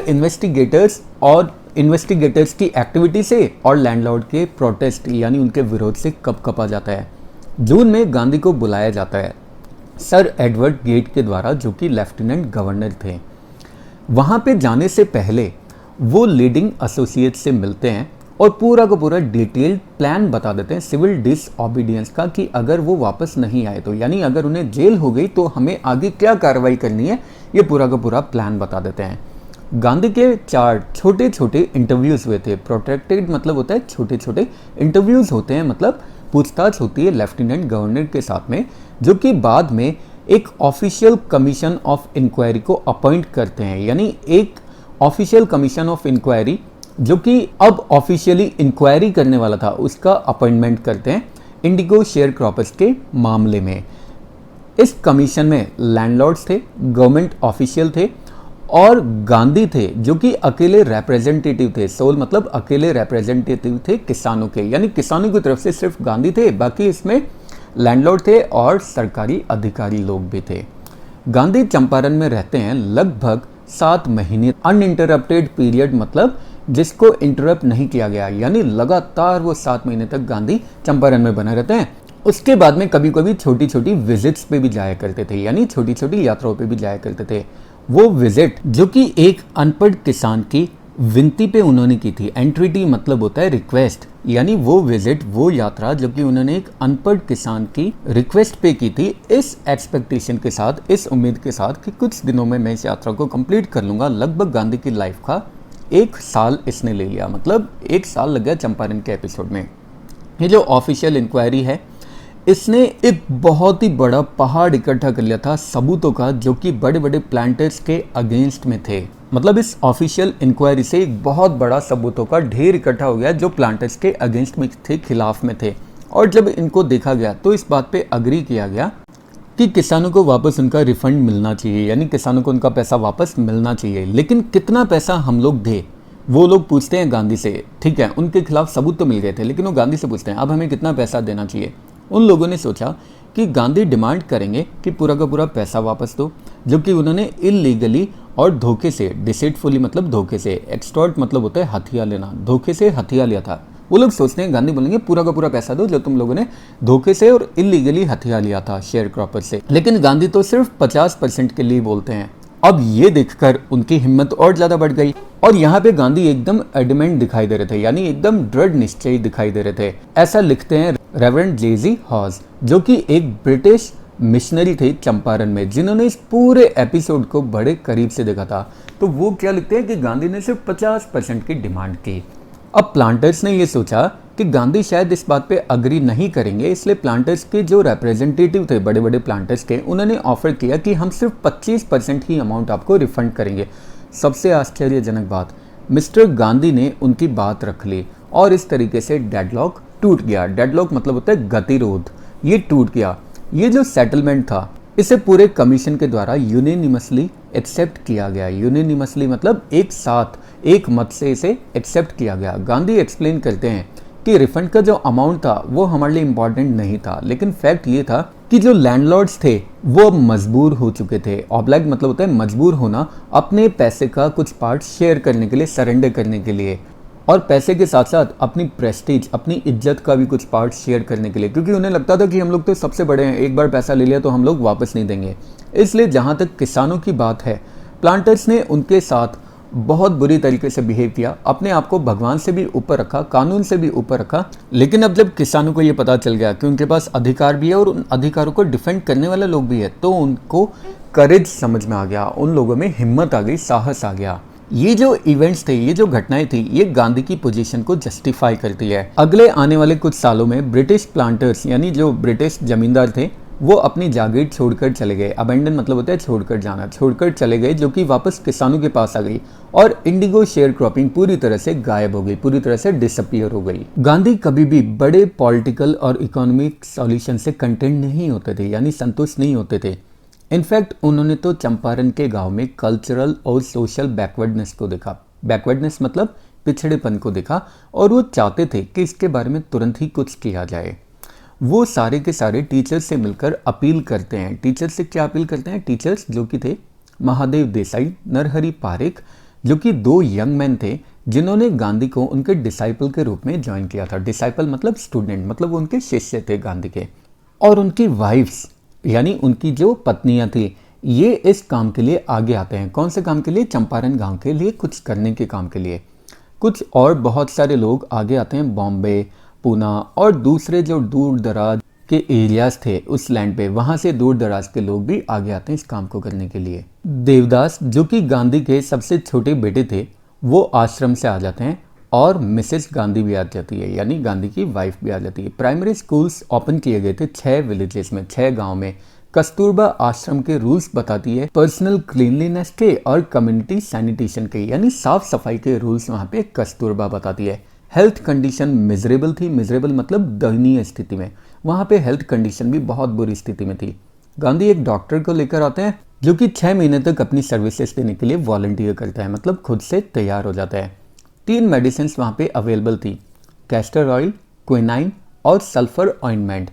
इन्वेस्टिगेटर्स की एक्टिविटी से और लैंडलॉर्ड के प्रोटेस्ट यानी उनके विरोध से कपा जाता है। जून में गांधी को बुलाया जाता है सर एडवर्ड गेट के द्वारा, जो कि लेफ्टिनेंट गवर्नर थे। वहाँ पे जाने से पहले वो लीडिंग एसोसिएट से मिलते हैं और पूरा का पूरा डिटेल्ड प्लान बता देते हैं सिविल डिसओबीडियंस का, कि अगर वो वापस नहीं आए तो, यानी अगर उन्हें जेल हो गई तो हमें आगे क्या कार्रवाई करनी है, ये पूरा का पूरा प्लान बता देते हैं। गांधी के 4 छोटे छोटे इंटरव्यूज़ हुए थे। प्रोटेक्टेड मतलब होता है छोटे छोटे इंटरव्यूज़ होते हैं, मतलब पूछताछ होती है लेफ्टिनेंट गवर्नर के साथ में, जो कि बाद में एक ऑफिशियल कमीशन ऑफ इंक्वायरी को अपॉइंट करते हैं। यानी एक ऑफिशियल कमीशन ऑफ इंक्वायरी जो कि अब ऑफिशियली इंक्वायरी करने वाला था, उसका अपॉइंटमेंट करते हैं इंडिगो शेयर क्रॉपर्स के मामले में। इस कमीशन में लैंडलॉर्ड्स थे, गवर्नमेंट ऑफिशियल थे और गांधी थे, जो कि अकेले रिप्रेजेंटेटिव थे। सोल मतलब अकेले रिप्रेजेंटेटिव थे किसानों के, यानी किसानों की तरफ से सिर्फ गांधी थे, बाकी इसमें लैंडलॉर्ड थे और सरकारी अधिकारी लोग भी थे। गांधी चंपारण में रहते हैं लगभग 7 महीने, अनइंटरप्टेड पीरियड मतलब जिसको इंटरप्ट नहीं किया गया, यानी लगातार वो 7 महीने तक गांधी चंपारण में बने रहते हैं। उसके बाद में कभी कभी छोटी छोटी विजिट्स पे भी जाया करते थे, यानी छोटी छोटी यात्राओं पे भी जाया करते थे। वो विजिट जो कि एक अनपढ़ किसान की विनती पे उन्होंने की थी। एंट्रिटी मतलब होता है रिक्वेस्ट, यानी वो विजिट, वो यात्रा जो कि उन्होंने एक अनपढ़ किसान की रिक्वेस्ट पे की थी, इस एक्सपेक्टेशन के साथ, इस उम्मीद के साथ कि कुछ दिनों में मैं इस यात्रा को कंप्लीट कर लूँगा। लगभग गांधी की लाइफ का 1 साल इसने ले लिया, मतलब 1 साल लग गया चंपारण के एपिसोड में। ये जो ऑफिशियल इंक्वायरी है, इसने एक बहुत ही बड़ा पहाड़ इकट्ठा कर लिया था सबूतों का, जो कि बड़े बड़े प्लांटर्स के अगेंस्ट में थे। मतलब इस ऑफिशियल इंक्वायरी से एक बहुत बड़ा सबूतों का ढेर इकट्ठा हो गया जो प्लांटर्स के अगेंस्ट में थे, खिलाफ में थे। और जब इनको देखा गया तो इस बात पे अग्री किया गया कि किसानों को वापस उनका रिफंड मिलना चाहिए, यानी किसानों को उनका पैसा वापस मिलना चाहिए। लेकिन कितना पैसा हम लोग दे, वो लोग पूछते हैं गांधी से। ठीक है, उनके खिलाफ सबूत तो मिल गए थे, लेकिन वो गांधी से पूछते हैं अब हमें कितना पैसा देना चाहिए। उन लोगों ने सोचा कि गांधी डिमांड करेंगे कि पूरा का पूरा पैसा वापस दो, जबकि उन्होंने इलीगली और धोखे से, डिसेटफुली मतलब धोखे से, एक्सटॉर्ट मतलब होता है हथिया लेना, धोखे से हथिया लिया था। वो लोग सोचते हैं गांधी बोलेंगे पूरा का पूरा पैसा दो जो तुम लोगों ने धोखे से और इलीगली हथिया लिया था शेयर क्रॉपर से। लेकिन गांधी तो सिर्फ 50% के लिए बोलते हैं। अब ये देखकर उनकी हिम्मत और ज्यादा बढ़ गई और यहाँ पे गांधी एकदम एडमेंट दिखाई दे रहे थे, यानी एकदम दृढ़ निश्चयी दिखाई दे रहे थे। ऐसा लिखते हैं रेवरेंड जेजी हॉज, जो कि एक ब्रिटिश मिशनरी थे चंपारण में, जिन्होंने इस पूरे एपिसोड को बड़े करीब से देखा था। तो वो क्या लिखते हैं कि गांधी ने सिर्फ 50% की डिमांड की। अब प्लांटर्स ने ये सोचा कि गांधी शायद इस बात पे अग्री नहीं करेंगे, इसलिए प्लांटर्स के जो रिप्रेजेंटेटिव थे बड़े बड़े प्लांटर्स के, उन्होंने ऑफर किया कि हम सिर्फ 25% ही अमाउंट आपको रिफंड करेंगे। सबसे आश्चर्यजनक बात, मिस्टर गांधी ने उनकी बात रख ली और इस तरीके से डेडलॉक टूट गया। डेडलॉक मतलब होता है गतिरोध, ये टूट गया। ये जो सेटलमेंट था इसे पूरे कमीशन के द्वारा यूनिनिमसली एक्सेप्ट किया गया। यूनिनिमसली मतलब एक साथ, एक मत से इसे एक्सेप्ट किया गया। गांधी एक्सप्लेन करते हैं कि रिफंड का जो अमाउंट था वो हमारे लिए इम्पॉर्टेंट नहीं था, लेकिन फैक्ट ये था कि जो लैंडलॉर्ड्स थे वो मजबूर हो चुके थे। ऑब्लाइग मतलब होता है मजबूर होना, अपने पैसे का कुछ पार्ट शेयर करने के लिए, सरेंडर करने के लिए, और पैसे के साथ साथ अपनी प्रेस्टीज, अपनी इज्जत का भी कुछ पार्ट शेयर करने के लिए, क्योंकि उन्हें लगता था कि हम लोग तो सबसे बड़े हैं, एक बार पैसा ले लिया तो हम लोग वापस नहीं देंगे। इसलिए जहाँ तक किसानों की बात है, प्लांटर्स ने उनके साथ बहुत बुरी तरीके से बिहेव किया, अपने आप को भगवान से भी ऊपर रखा, कानून से भी ऊपर रखा। लेकिन अब जब किसानों को ये पता चल गया कि उनके पास अधिकार भी है और उन अधिकारों को डिफेंड करने वाले लोग भी है, तो उनको करेज समझ में आ गया, उन लोगों में हिम्मत आ गई, साहस आ गया। ये जो इवेंट्स थे, ये जो घटनाएं थी, ये गांधी की पोजीशन को जस्टिफाई करती है। अगले आने वाले कुछ सालों में ब्रिटिश प्लांटर्स, यानी जो ब्रिटिश जमींदार थे, वो अपनी जागीर छोड़कर चले गए। अबेंडन मतलब होता है छोड़कर जाना, छोड़कर चले गए, जो कि वापस किसानों के पास आ गई और इंडिगो शेयर क्रॉपिंग पूरी तरह से गायब हो गई, पूरी तरह से डिसअपियर हो गई। गांधी कभी भी बड़े पॉलिटिकल और इकोनॉमिक सॉल्यूशन से कंटेंट नहीं होते थे, यानी संतुष्ट नहीं होते थे। इनफैक्ट उन्होंने तो चंपारण के गांव में कल्चरल और सोशल बैकवर्डनेस को देखा। बैकवर्डनेस मतलब पिछड़ेपन को देखा, और वो चाहते थे कि इसके बारे में तुरंत ही कुछ किया जाए। वो सारे के सारे टीचर्स से मिलकर अपील करते हैं। टीचर्स से क्या अपील करते हैं? टीचर्स जो कि थे महादेव देसाई, नरहरि पारेख, जो कि दो यंग मैन थे जिन्होंने गांधी को उनके डिसाइपल के रूप में ज्वाइन किया था। डिसाइपल मतलब स्टूडेंट, मतलब वो उनके शिष्य थे गांधी के। और उनकी वाइफ्स, यानी उनकी जो पत्नियां थी, ये इस काम के लिए आगे आते हैं। कौन से काम के लिए? चंपारण गांव के लिए कुछ करने के काम के लिए। कुछ और बहुत सारे लोग आगे आते हैं, बॉम्बे, पूना और दूसरे जो दूर दराज के एरियाज थे उस लैंड पे, वहां से दूर दराज के लोग भी आगे आते हैं इस काम को करने के लिए। देवदास, जो कि गांधी के सबसे छोटे बेटे थे, वो आश्रम से आ जाते हैं और मिसेस गांधी भी आ जाती है, यानी गांधी की वाइफ भी आ जाती है। प्राइमरी स्कूल्स ओपन किए गए थे 6 विलेजेस में, 6 गांव में। कस्तूरबा आश्रम के रूल्स बताती है, पर्सनल क्लीनलीनेस के और कम्युनिटी सैनिटेशन के, यानी साफ सफाई के रूल्स वहाँ पे कस्तूरबा बताती है। हेल्थ कंडीशन मिजरेबल थी। मिजरेबल मतलब दयनीय स्थिति में। वहाँ पे हेल्थ कंडीशन भी बहुत बुरी स्थिति में थी। गांधी एक डॉक्टर को लेकर आते हैं जो कि 6 महीने तक अपनी सर्विसेज देने के लिए वॉलंटियर करता है, मतलब खुद से तैयार हो जाता है। 3 मेडिसिन वहाँ पे अवेलेबल थी, कैस्टर ऑयल, क्विनाइन और सल्फर ऑइंटमेंट।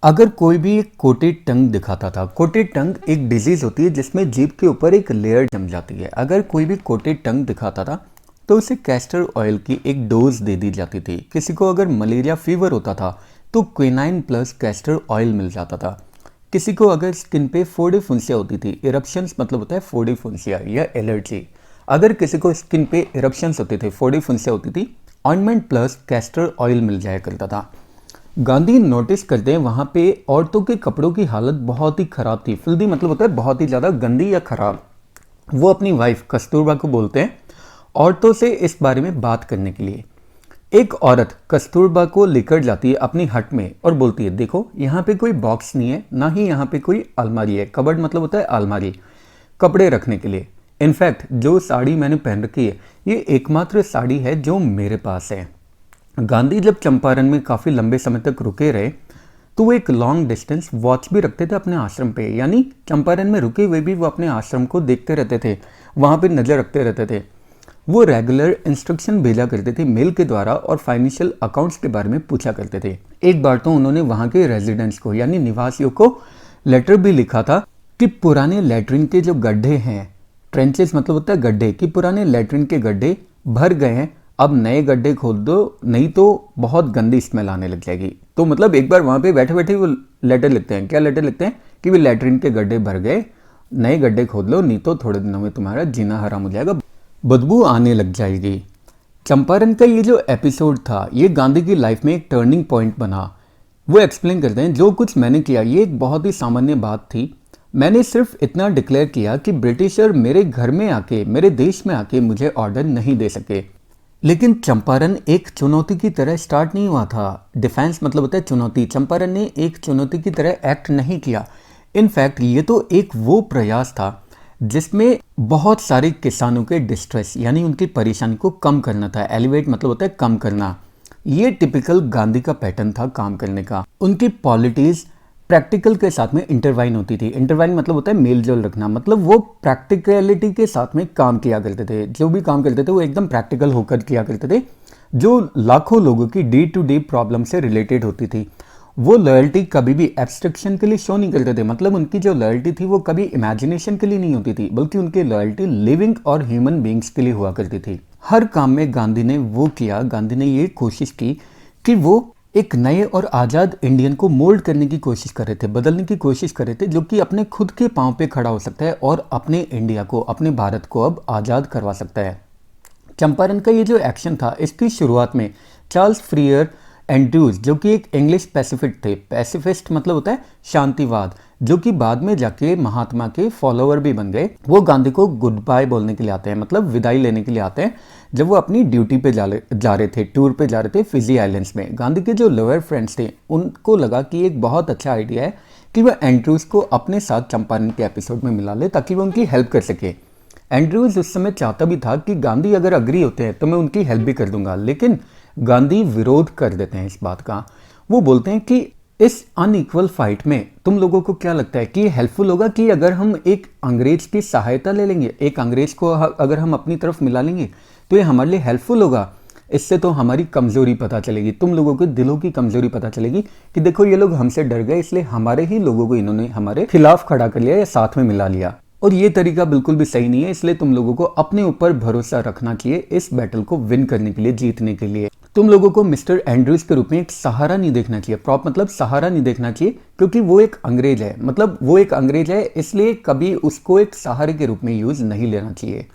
अगर कोई भी एक कोटेड टंग दिखाता था, कोटेड टंग एक डिजीज होती है जिसमें जीभ के ऊपर एक लेयर जम जाती है। अगर कोई भी कोटेड टंग दिखाता था तो उसे कैस्टर ऑयल की एक डोज दे दी जाती थी। किसी को अगर मलेरिया फीवर होता था तो क्विनाइन प्लस कैस्टर ऑयल मिल जाता था। किसी को अगर स्किन पे फोड़े फुंसिया होती थी, इरप्शंस मतलब होता है फोड़े फुंसिया या एलर्जी, अगर किसी को स्किन पे इरप्शंस होते थे, फोड़े फुंसिया होती थी, ऑइंटमेंट प्लस कैस्टर ऑयल मिल जाया करता था। गांधी नोटिस करते हैं वहाँ पे औरतों के कपड़ों की हालत बहुत ही खराब थी। फिल्दी मतलब होता है बहुत ही ज़्यादा गंदी या खराब। वो अपनी वाइफ कस्तूरबा को बोलते हैं औरतों से इस बारे में बात करने के लिए। एक औरत कस्तूरबा को लेकर जाती है अपनी हट में और बोलती है, देखो यहाँ पे कोई बॉक्स नहीं है, ना ही यहाँ पे कोई अलमारी है। कबर्ड मतलब होता है अलमारी, कपड़े रखने के लिए। इनफैक्ट जो साड़ी मैंने पहन रखी है ये एकमात्र साड़ी है जो मेरे पास है। गांधी जब चंपारण में काफ़ी लंबे समय तक रुके रहे तो वो एक लॉन्ग डिस्टेंस वॉच भी रखते थे अपने आश्रम पे, यानी चंपारण में रुके हुए भी वो अपने आश्रम को देखते रहते थे, वहाँ पे नज़र रखते रहते थे। वो रेगुलर इंस्ट्रक्शन भेजा करते थे मेल के द्वारा और फाइनेंशियल अकाउंट्स के बारे में पूछा करते थे। एक बार तो उन्होंने वहाँ के रेजिडेंट्स को यानी निवासियों को लेटर भी लिखा था कि पुराने लैट्रिन के जो गड्ढे हैं, ट्रेंचेस मतलब होता है गड्ढे, कि पुराने लैट्रिन के गड्ढे भर गए हैं, अब नए गड्ढे खोद दो, नहीं तो बहुत गंदी स्मेल आने लग जाएगी। तो मतलब एक बार वहाँ पे बैठे बैठे वो लेटर लिखते हैं। क्या लेटर लिखते हैं कि वे लैट्रिन के गड्ढे भर गए, नए गड्ढे खोद लो, नहीं तो थोड़े दिनों में तुम्हारा जीना हराम हो जाएगा, बदबू आने लग जाएगी। चंपारण का ये जो एपिसोड था ये गांधी की लाइफ में एक टर्निंग पॉइंट बना। वो एक्सप्लेन करते हैं, जो कुछ मैंने किया ये एक बहुत ही सामान्य बात थी। मैंने सिर्फ इतना डिक्लेयर किया कि ब्रिटिशर मेरे घर में आके, मेरे देश में आके मुझे ऑर्डर नहीं दे सके। लेकिन चंपारण एक चुनौती की तरह स्टार्ट नहीं हुआ था। डिफेंस मतलब होता है चुनौती। चंपारण ने एक चुनौती की तरह एक्ट नहीं किया। इनफैक्ट ये तो एक वो प्रयास था जिसमें बहुत सारे किसानों के डिस्ट्रेस यानी उनकी परेशानी को कम करना था। एलिवेट मतलब होता है कम करना। ये टिपिकल गांधी का पैटर्न था काम करने का। उनकी पॉलिटिक्स प्रैक्टिकल के साथ में इंटरवाइन होती थी। इंटरवाइन मतलब होता है मेल जोल रखना, मतलब वो प्रैक्टिकलिटी के साथ में काम किया करते थे। जो भी काम करते थे वो एकदम प्रैक्टिकल होकर किया करते थे, जो लाखों लोगों की डे टू डे प्रॉब्लम से रिलेटेड होती थी। वो लॉयल्टी कभी भी एब्स्ट्रक्शन के लिए शो नहीं करते थे, मतलब उनकी जो लॉयल्टी थी वो कभी इमेजिनेशन के लिए नहीं होती थी, बल्कि उनकी लॉयल्टी लिविंग और ह्यूमन बींग्स के लिए हुआ करती थी। हर काम में गांधी ने वो किया, गांधी ने ये कोशिश की कि वो एक नए और आज़ाद इंडियन को मोल्ड करने की कोशिश कर रहे थे, बदलने की कोशिश कर रहे थे, जो कि अपने खुद के पांव पे खड़ा हो सकता है और अपने इंडिया को, अपने भारत को अब आज़ाद करवा सकता है। चंपारण का ये जो एक्शन था इसकी शुरुआत में चार्ल्स फ्रीयर एंड्रूज, जो कि एक इंग्लिश पैसिफिस्ट थे, पैसिफिस्ट मतलब होता है शांतिवाद, जो कि बाद में जाके महात्मा के फॉलोअर भी बन गए। वो गांधी को गुड बाय बोलने के लिए आते हैं, मतलब विदाई लेने के लिए आते हैं, जब वो अपनी ड्यूटी पे जा रहे थे, टूर पे जा रहे थे फिजी आइलैंड्स में। गांधी के जो लोअर फ्रेंड्स थे उनको लगा कि एक बहुत अच्छा आइडिया है कि वह एंड्रूज को अपने साथ चंपारण के एपिसोड में मिला ले ताकि वो उनकी हेल्प कर सके। एंड्रूज उस समय चाहता भी था कि गांधी अगर अग्री होते हैं तो मैं उनकी हेल्प भी कर दूंगा, लेकिन गांधी विरोध कर देते हैं इस बात का। वो बोलते हैं कि इस अनइक्वल फाइट में तुम लोगों को क्या लगता है कि ये हेल्पफुल होगा कि अगर हम एक अंग्रेज की सहायता ले लेंगे, एक अंग्रेज को अगर हम अपनी तरफ मिला लेंगे तो ये हमारे लिए हेल्पफुल होगा? इससे तो हमारी कमजोरी पता चलेगी, तुम लोगों के दिलों की कमजोरी पता चलेगी कि देखो ये लोग हमसे डर गए, इसलिए हमारे ही लोगों को इन्होंने हमारे खिलाफ खड़ा कर लिया या साथ में मिला लिया, और ये तरीका बिल्कुल भी सही नहीं है। इसलिए तुम लोगों को अपने ऊपर भरोसा रखना चाहिए इस बैटल को विन करने के लिए, जीतने के लिए। तुम लोगों को मिस्टर एंड्रूज के रूप में एक सहारा नहीं देखना चाहिए, प्रॉप मतलब सहारा नहीं देखना चाहिए, क्योंकि वो एक अंग्रेज है, मतलब वो एक अंग्रेज है, इसलिए कभी उसको एक सहारे के रूप में यूज नहीं लेना चाहिए।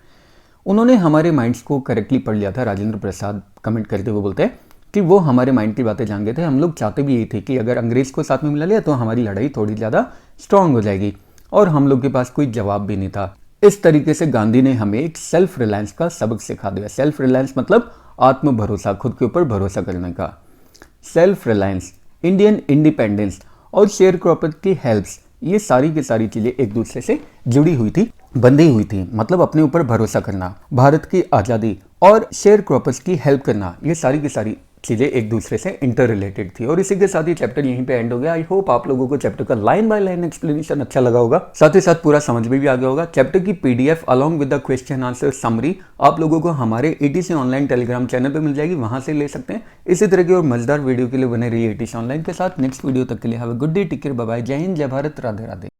उन्होंने हमारे माइंड्स को करेक्टली पढ़ लिया था। राजेंद्र प्रसाद कमेंट करते हुए बोलते हैं कि वो हमारे माइंड की बातें जान गए थे। हम लोग चाहते भी यही थे कि अगर अंग्रेज को साथ में मिला लिया तो हमारी लड़ाई थोड़ी ज़्यादा स्ट्रांग हो जाएगी, और हम लोग के पास कोई जवाब भी नहीं था। इस तरीके से गांधी ने हमें एक सेल्फ रिलायंस का सबक सिखा दिया। सेल्फ रिलायंस मतलब आत्म भरोसा, खुद के ऊपर भरोसा करने का। सेल्फ रिलायंस, इंडियन इंडिपेंडेंस और शेयर क्रॉपर की हेल्प्स, ये सारी की सारी चीजें एक दूसरे से जुड़ी हुई थी, बंधी हुई थी। मतलब अपने ऊपर भरोसा करना, भारत की आज़ादी और शेयर क्रॉपर्स की हेल्प करना, ये सारी की सारी चीज़ें एक दूसरे से इंटर रिलेटेड थी। और इसी के साथ ही चैप्टर यहीं पे एंड हो गया। आई होप आप लोगों को चैप्टर का लाइन बाय लाइन एक्सप्लेनेशन अच्छा लगा होगा, साथ ही साथ पूरा समझ में भी आ गया होगा। चैप्टर की PDF along with the question answer summary आप लोगों को हमारे एटीसी ऑनलाइन टेलीग्राम चैनल पे मिल जाएगी, वहां से ले सकते हैं। इसी तरह की और मजेदार वीडियो के लिए बने रहिए एटीसी ऑनलाइन के साथ। नेक्स्ट वीडियो तक के लिए have a good day, take care, bye bye, जय हिंद, जय भारत, राधे राधे।